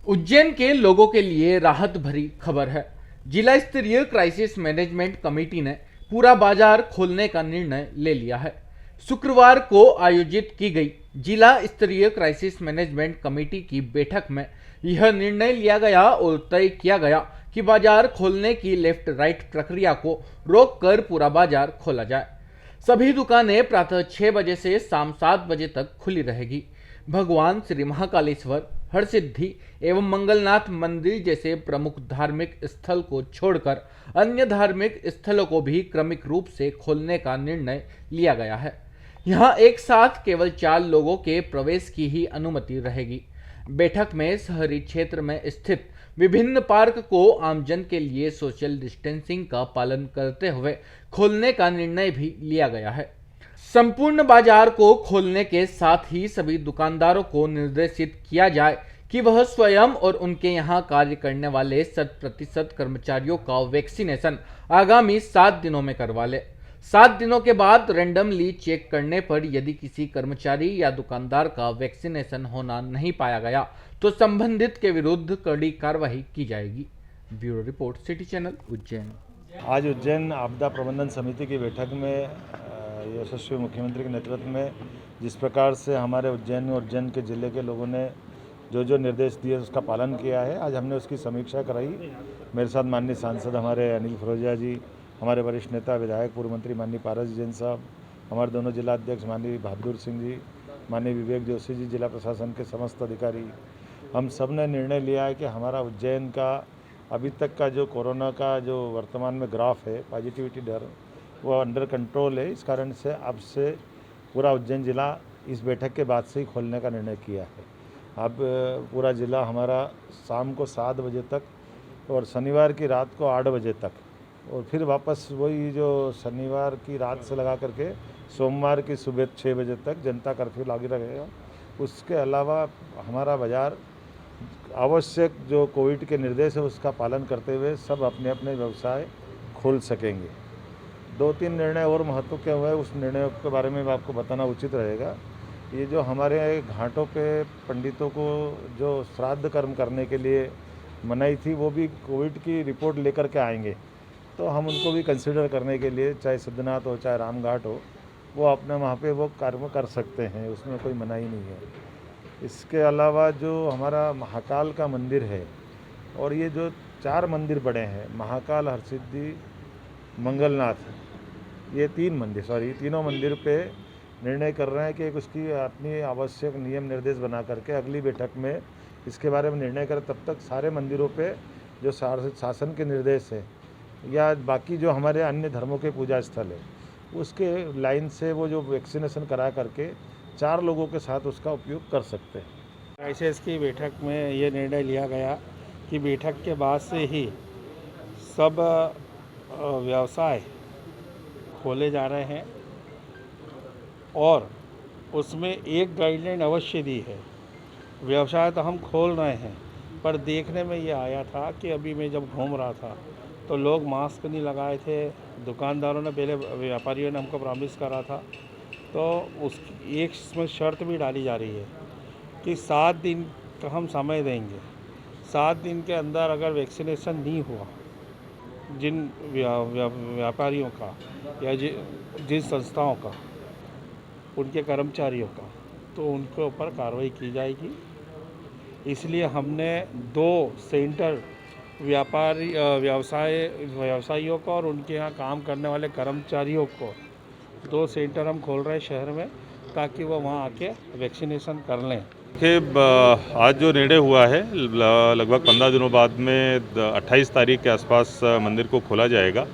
उज्जैन के लोगों के लिए राहत भरी खबर है। जिला स्तरीय क्राइसिस मैनेजमेंट कमेटी ने पूरा बाजार खोलने का निर्णय ले लिया है। शुक्रवार को आयोजित की गई जिला स्तरीय क्राइसिस मैनेजमेंट कमेटी की बैठक में यह निर्णय लिया गया और तय किया गया कि बाजार खोलने की लेफ्ट राइट प्रक्रिया को रोककर पूरा बाजार खोला जाए। सभी दुकानें प्रातः 6 बजे से शाम 7 बजे तक खुली रहेगी। भगवान श्री महाकालेश्वर, हरसिद्धि एवं मंगलनाथ मंदिर जैसे प्रमुख धार्मिक स्थल को छोड़कर अन्य धार्मिक स्थलों को भी क्रमिक रूप से खोलने का निर्णय लिया गया है। यहां एक साथ केवल 4 लोगों के प्रवेश की ही अनुमति रहेगी। बैठक में शहरी क्षेत्र में स्थित विभिन्न पार्क को आमजन के लिए सोशल डिस्टेंसिंग का पालन करते हुए खोलने का निर्णय भी लिया गया है। संपूर्ण बाजार को खोलने के साथ ही सभी दुकानदारों को निर्देशित किया जाए कि वह स्वयं और उनके यहां कार्य करने वाले 100% कर्मचारियों का वैक्सीनेशन आगामी 7 दिनों में करवा ले। 7 दिनों के बाद रैंडमली चेक करने पर यदि किसी कर्मचारी या दुकानदार का वैक्सीनेशन होना नहीं पाया गया तो संबंधित के विरुद्ध कड़ी कार्रवाई की जाएगी। Bureau report, city channel, Ujjain. आज उज्जैन आपदा प्रबंधन समिति की बैठक में यशस्वी मुख्यमंत्री के नेतृत्व में जिस प्रकार से हमारे उज्जैन और उज्जैन के ज़िले के लोगों ने जो निर्देश दिए उसका पालन किया है, आज हमने उसकी समीक्षा कराई। मेरे साथ माननीय सांसद हमारे अनिल फिरोजिया जी, हमारे वरिष्ठ नेता विधायक पूर्व मंत्री माननीय पारस जैन साहब, हमारे दोनों जिला अध्यक्ष माननीय बहादुर सिंह जी, माननीय विवेक जोशी जी, जिला प्रशासन के समस्त अधिकारी, हम सब ने निर्णय लिया है कि हमारा उज्जैन का अभी तक का जो कोरोना का जो वर्तमान में ग्राफ है, पॉजिटिविटी दर, वो अंडर कंट्रोल है। इस कारण से अब से पूरा उज्जैन ज़िला इस बैठक के बाद से ही खोलने का निर्णय किया है। अब पूरा ज़िला हमारा शाम को 7 बजे तक और शनिवार की रात को 8 बजे तक, और फिर वापस वही जो शनिवार की रात से लगा करके सोमवार की सुबह 6 बजे तक जनता कर्फ्यू लागू रहेगा। उसके अलावा हमारा बाज़ार आवश्यक जो कोविड के निर्देश है उसका पालन करते हुए सब अपने अपने व्यवसाय खोल सकेंगे। 2-3 निर्णय और महत्व के हुए, उस निर्णयों के बारे में आपको बताना उचित रहेगा। ये जो हमारे घाटों पे पंडितों को जो श्राद्ध कर्म करने के लिए मनाही थी, वो भी कोविड की रिपोर्ट लेकर के आएंगे, तो हम उनको भी कंसिडर करने के लिए, चाहे सिद्धनाथ हो चाहे रामघाट हो, वो अपने वहाँ पे वो कर्म कर सकते हैं, उसमें कोई मनाही नहीं है। इसके अलावा जो हमारा महाकाल का मंदिर है और ये जो 4 मंदिर बड़े हैं, महाकाल, हरसिद्धि, मंगलनाथ, ये 3 मंदिर, तीनों मंदिर पे निर्णय कर रहे हैं कि उसकी अपनी आवश्यक नियम निर्देश बना करके अगली बैठक में इसके बारे में निर्णय करें। तब तक सारे मंदिरों पे जो शासन के निर्देश है या बाकी जो हमारे अन्य धर्मों के पूजा स्थल है, उसके लाइन से वो जो वैक्सीनेशन करा करके 4 लोगों के साथ उसका उपयोग कर सकते हैं। क्राइसिस की बैठक में ये निर्णय लिया गया कि बैठक के बाद से ही सब व्यवसाय खोले जा रहे हैं और उसमें एक गाइडलाइन अवश्य दी है। व्यवसाय तो हम खोल रहे हैं, पर देखने में ये आया था कि अभी मैं जब घूम रहा था तो लोग मास्क नहीं लगाए थे। दुकानदारों ने पहले, व्यापारियों ने हमको प्रॉमिस करा था, तो उस एक इसमें शर्त भी डाली जा रही है कि 7 दिन का हम समय देंगे। 7 दिन के अंदर अगर वैक्सीनेशन नहीं हुआ जिन व्यापारियों का या जिन संस्थाओं का, उनके कर्मचारियों का, तो उनके ऊपर कार्रवाई की जाएगी। इसलिए हमने 2 सेंटर व्यवसायियों को और उनके यहाँ काम करने वाले कर्मचारियों को 2 सेंटर हम खोल रहे हैं शहर में, ताकि वो वहाँ आके वैक्सीनेशन कर लें। आज जो निर्णय हुआ है, लगभग 15 दिनों बाद में 28 तारीख के आसपास मंदिर को खोला जाएगा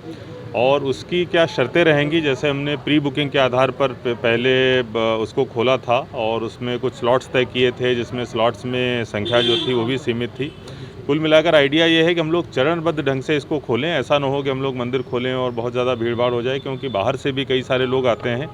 और उसकी क्या शर्तें रहेंगी, जैसे हमने प्री बुकिंग के आधार पर पहले उसको खोला था और उसमें कुछ स्लॉट्स तय किए थे, जिसमें स्लॉट्स में संख्या जो थी वो भी सीमित थी। कुल मिलाकर आइडिया ये है कि हम लोग चरणबद्ध ढंग से इसको खोलें। ऐसा ना हो कि हम लोग मंदिर खोलें और बहुत ज़्यादा भीड़ भाड़ हो जाए, क्योंकि बाहर से भी कई सारे लोग आते हैं।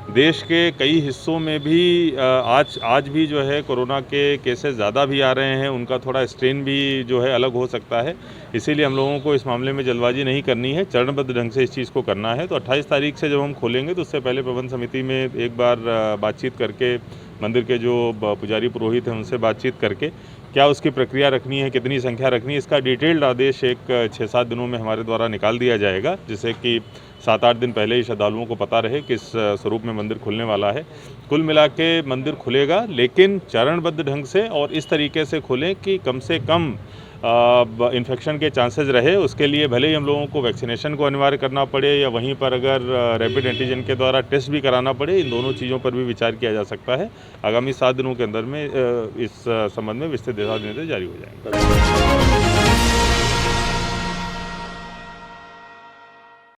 देश के कई हिस्सों में भी आज भी जो है कोरोना के केसेस ज़्यादा भी आ रहे हैं, उनका थोड़ा स्ट्रेन भी जो है अलग हो सकता है। इसीलिए हम लोगों को इस मामले में जल्दबाजी नहीं करनी है, चरणबद्ध ढंग से इस चीज़ को करना है। तो 28 तारीख से जब हम खोलेंगे तो उससे पहले प्रबंध समिति में एक बार बातचीत करके, मंदिर के जो पुजारी पुरोहित हैं उनसे बातचीत करके क्या उसकी प्रक्रिया रखनी है, कितनी संख्या रखनी है, इसका डिटेल्ड आदेश एक 6-7 दिनों में हमारे द्वारा निकाल दिया जाएगा, जिससे कि 7-8 दिन पहले ही श्रद्धालुओं को पता रहे किस स्वरूप में मंदिर खुलने वाला है। कुल मिला के मंदिर खुलेगा, लेकिन चरणबद्ध ढंग से और इस तरीके से खुलें कि कम से कम इन्फेक्शन के चांसेस रहे। उसके लिए भले ही हम लोगों को वैक्सीनेशन को अनिवार्य करना पड़े या वहीं पर अगर रैपिड एंटीजन के द्वारा टेस्ट भी कराना पड़े, इन दोनों चीज़ों पर भी विचार किया जा सकता है। आगामी 7 दिनों के अंदर में इस संबंध में विस्तृत दिशा निर्देश जारी हो जाएंगे।